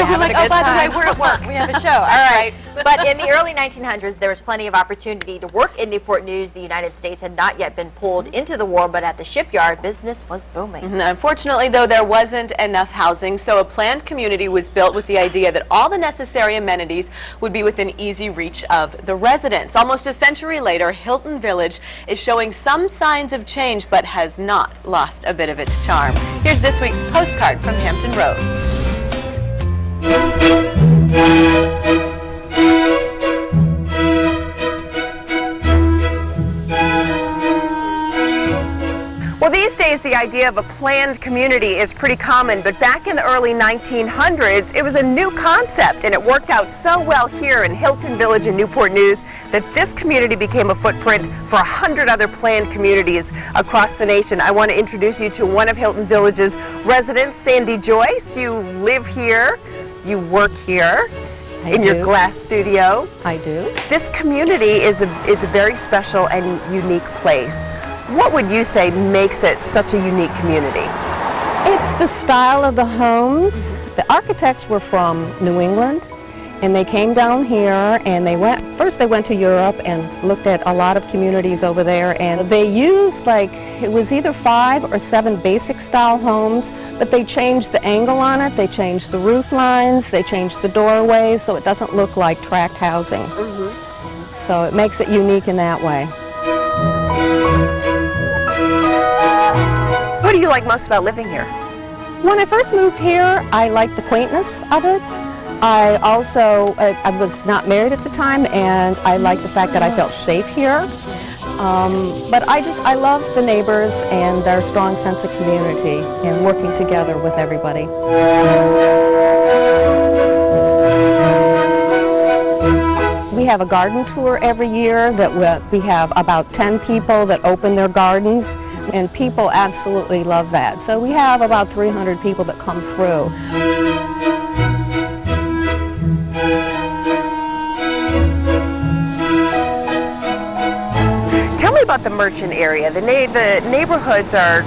having like, a good oh, by time. the way, we're at work. We have a show. All right. But in the early 1900s, there was plenty of opportunity to work in Newport News. The United States had not yet been pulled into the war, but at the shipyard, business was booming. Unfortunately, though, there wasn't enough housing, so a planned community was built with the idea that all the necessary amenities would be within easy reach of the residents. Almost a century later, Hilton Village is showing some signs of change, but has not lost a bit of its charm. Here's this week's postcard from Hampton Roads. Well, these days the idea of a planned community is pretty common, but back in the early 1900s it was a new concept, and it worked out so well here in Hilton Village in Newport News that this community became a footprint for 100 other planned communities across the nation. I want to introduce you to one of Hilton Village's residents, Sandy Joyce. You live here, you work here in your glass studio. I do. This community is a very special and unique place. What would you say makes it such a unique community? It's the style of the homes. The architects were from New England, and they came down here, and first they went to Europe and looked at a lot of communities over there, and they used, like, it was either 5 or 7 basic style homes, but they changed the angle on it, they changed the roof lines, they changed the doorways, so it doesn't look like tract housing. So it makes it unique in that way. What do you like most about living here? When I first moved here, I liked the quaintness of it. I also, I was not married at the time, and I liked the fact that I felt safe here. But I love the neighbors and their strong sense of community and working together with everybody. We have a garden tour every year that we have about 10 people that open their gardens, and people absolutely love that. So we have about 300 people that come through. Tell me about the merchant area. The neighborhoods are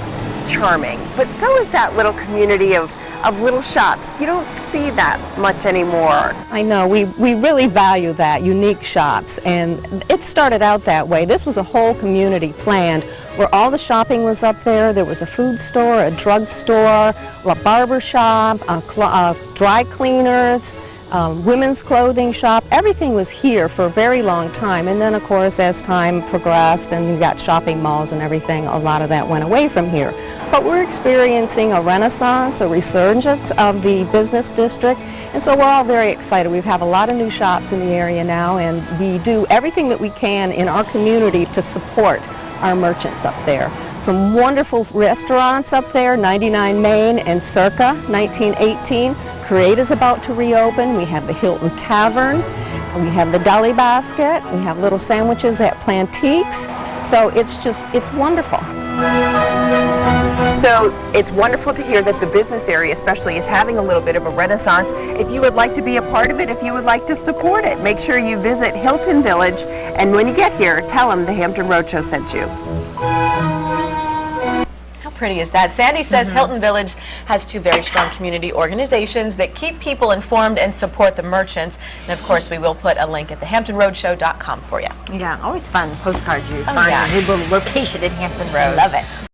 charming, but so is that little community of little shops. You don't see that much anymore. I know, we really value that, unique shops, and it started out that way. This was a whole community planned where all the shopping was up there. There was a food store, a drug store, a barber shop, dry cleaners, women's clothing shop. Everything was here for a very long time, and then of course as time progressed and you got shopping malls and everything, a lot of that went away from here. But we're experiencing a renaissance, a resurgence of the business district, and so we're all very excited. We have a lot of new shops in the area now, and we do everything that we can in our community to support our merchants up there. Some wonderful restaurants up there, 99 Main and Circa 1918. Create is about to reopen. We have the Hilton Tavern. We have the Deli Basket. We have little sandwiches at Plantiques. So it's wonderful. So it's wonderful to hear that the business area especially is having a little bit of a renaissance. If you would like to be a part of it, if you would like to support it, make sure you visit Hilton Village, and when you get here, tell them the Hampton Roadshow sent you. How pretty is that? Sandy says Hilton Village has 2 very strong community organizations that keep people informed and support the merchants. And of course, we will put a link at thehamptonroadshow.com for you. Yeah, always fun postcards you find a new little location in Hampton Roads. Love it.